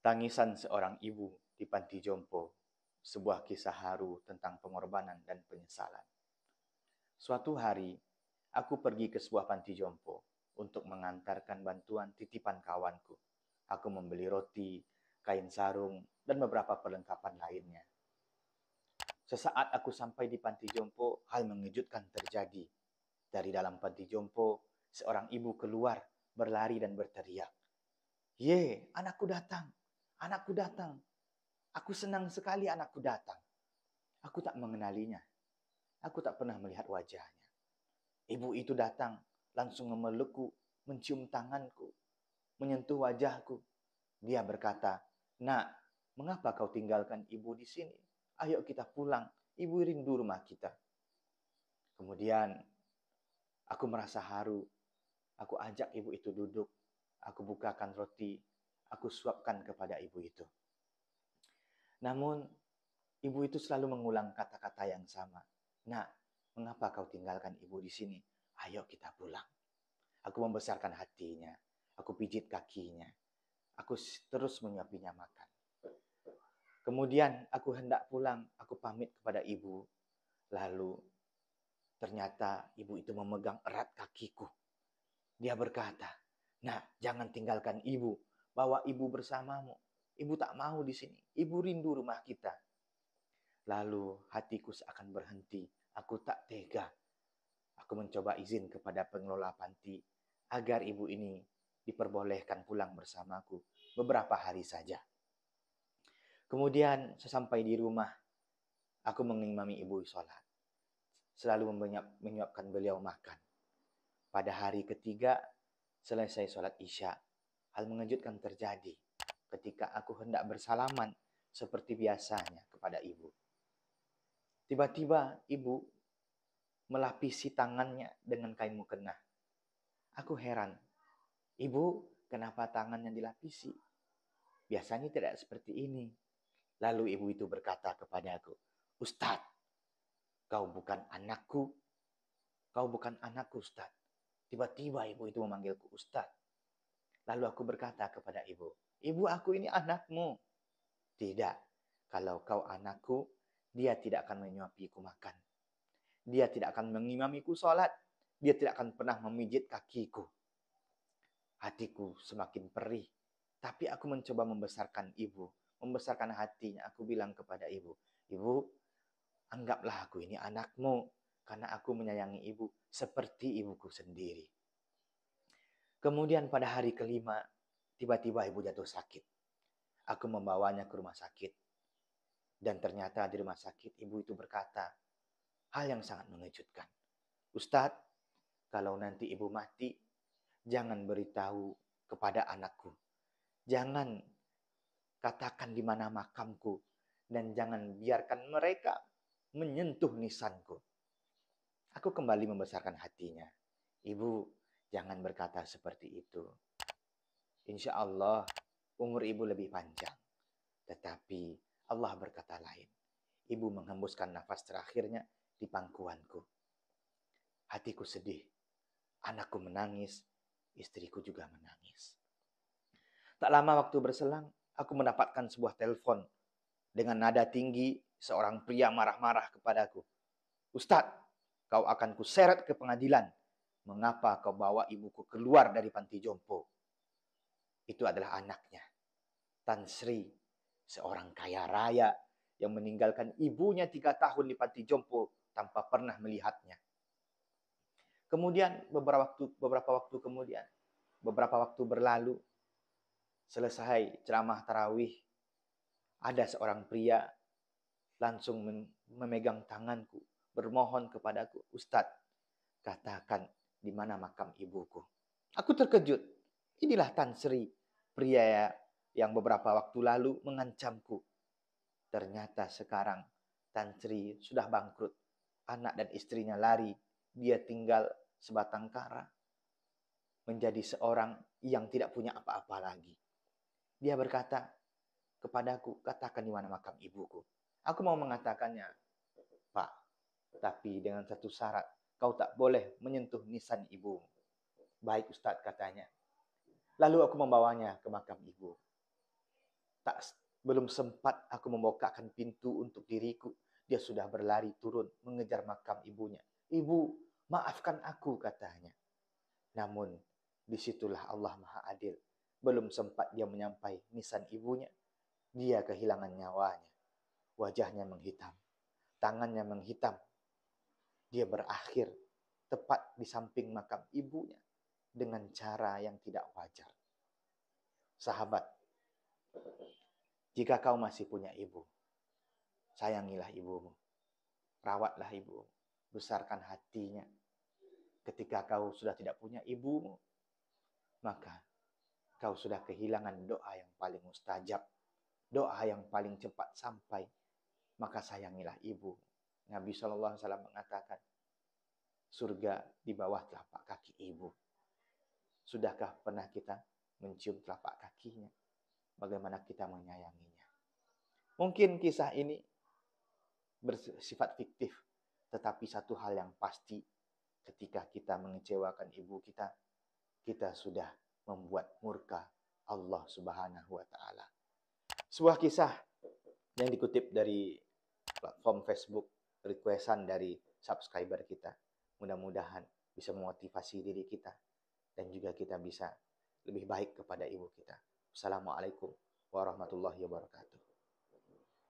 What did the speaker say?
Tangisan seorang ibu di panti jompo, sebuah kisah haru tentang pengorbanan dan penyesalan. Suatu hari, aku pergi ke sebuah panti jompo untuk mengantarkan bantuan titipan kawanku. Aku membeli roti, kain sarung, dan beberapa perlengkapan lainnya. Sesaat aku sampai di panti jompo, hal mengejutkan terjadi. Dari dalam panti jompo, seorang ibu keluar, berlari dan berteriak. Ye, anakku datang, anakku datang. Aku senang sekali anakku datang. Aku tak mengenalinya. Aku tak pernah melihat wajahnya. Ibu itu datang, langsung memelukku, mencium tanganku, menyentuh wajahku. Dia berkata, "Nak, mengapa kau tinggalkan ibu di sini? Ayo kita pulang, ibu rindu rumah kita." Kemudian aku merasa haru. Aku ajak ibu itu duduk. Aku bukakan roti. Aku suapkan kepada ibu itu. Namun, ibu itu selalu mengulang kata-kata yang sama. "Nak, mengapa kau tinggalkan ibu di sini? Ayo kita pulang." Aku membesarkan hatinya. Aku pijit kakinya. Aku terus menyuapinya makan. Kemudian aku hendak pulang. Aku pamit kepada ibu. Lalu ternyata ibu itu memegang erat kakiku. Dia berkata, "Nak, jangan tinggalkan ibu. Bawa ibu bersamamu. Ibu tak mau di sini. Ibu rindu rumah kita." Lalu hatiku seakan berhenti. Aku tak tega. Aku mencoba izin kepada pengelola panti agar ibu ini diperbolehkan pulang bersamaku beberapa hari saja. Kemudian sesampai di rumah, aku mengimami ibu sholat. Selalu menyiapkan beliau makan. Pada hari ketiga, selesai sholat isya, hal mengejutkan terjadi ketika aku hendak bersalaman seperti biasanya kepada ibu. Tiba-tiba ibu melapisi tangannya dengan kain mukena. Aku heran. "Ibu, kenapa tangannya dilapisi? Biasanya tidak seperti ini." Lalu ibu itu berkata kepadaku, "Ustadz, kau bukan anakku. Kau bukan anakku, Ustadz." Tiba-tiba ibu itu memanggilku Ustadz. Lalu aku berkata kepada ibu, "Ibu, aku ini anakmu." "Tidak, kalau kau anakku, dia tidak akan menyuapiku makan. Dia tidak akan mengimamiku sholat. Dia tidak akan pernah memijit kakiku." Hatiku semakin perih. Tapi aku mencoba membesarkan ibu. Membesarkan hatinya. Aku bilang kepada ibu, "Ibu, anggaplah aku ini anakmu. Karena aku menyayangi ibu seperti ibuku sendiri." Kemudian pada hari kelima, tiba-tiba ibu jatuh sakit. Aku membawanya ke rumah sakit. Dan ternyata di rumah sakit ibu itu berkata hal yang sangat mengejutkan. "Ustadz, kalau nanti ibu mati, jangan beritahu kepada anakku. Jangan katakan di mana makamku. Dan jangan biarkan mereka menyentuh nisanku." Aku kembali membesarkan hatinya. "Ibu, jangan berkata seperti itu. Insya Allah, umur ibu lebih panjang. Tetapi Allah berkata lain." Ibu menghembuskan nafas terakhirnya di pangkuanku. Hatiku sedih. Anakku menangis. Istriku juga menangis. Tak lama waktu berselang, aku mendapatkan sebuah telepon. Dengan nada tinggi, seorang pria marah-marah kepadaku. "Ustadz, kau akan kuseret ke pengadilan. Mengapa kau bawa ibuku keluar dari panti jompo?" Itu adalah anaknya, Tan Sri, seorang kaya raya yang meninggalkan ibunya 3 tahun di panti jompo tanpa pernah melihatnya. Kemudian beberapa waktu berlalu, selesai ceramah tarawih, ada seorang pria langsung memegang tanganku, bermohon kepadaku, "Ustadz, katakan di mana makam ibuku." Aku terkejut. Inilah Tan Sri, pria yang beberapa waktu lalu mengancamku. Ternyata sekarang Tan Sri sudah bangkrut. Anak dan istrinya lari. Dia tinggal sebatang kara. Menjadi seorang yang tidak punya apa-apa lagi. Dia berkata kepadaku, "Katakan di mana makam ibuku." Aku mau mengatakannya, "Pak, tapi dengan satu syarat. Kau tak boleh menyentuh nisan ibu." "Baik Ustadz," katanya. Lalu aku membawanya ke makam ibu. Belum sempat aku membukakan pintu untuk diriku, dia sudah berlari turun mengejar makam ibunya. Ibu, maafkan aku, katanya. Namun, disitulah Allah Maha Adil. Belum sempat dia menyampai nisan ibunya, dia kehilangan nyawanya. Wajahnya menghitam, tangannya menghitam. Dia berakhir tepat di samping makam ibunya dengan cara yang tidak wajar. Sahabat, jika kau masih punya ibu, sayangilah ibumu, rawatlah ibumu, besarkan hatinya. Ketika kau sudah tidak punya ibumu, maka kau sudah kehilangan doa yang paling mustajab, doa yang paling cepat sampai. Maka sayangilah ibu. Nabi SAW mengatakan, surga di bawah telapak kaki ibu. Sudahkah pernah kita mencium telapak kakinya? Bagaimana kita menyayanginya? Mungkin kisah ini bersifat fiktif, tetapi satu hal yang pasti, ketika kita mengecewakan ibu kita, kita sudah membuat murka Allah Subhanahu wa Ta'ala. Sebuah kisah yang dikutip dari platform Facebook, requestan dari subscriber kita. Mudah-mudahan bisa memotivasi diri kita dan juga kita bisa lebih baik kepada ibu kita. Assalamualaikum warahmatullahi wabarakatuh.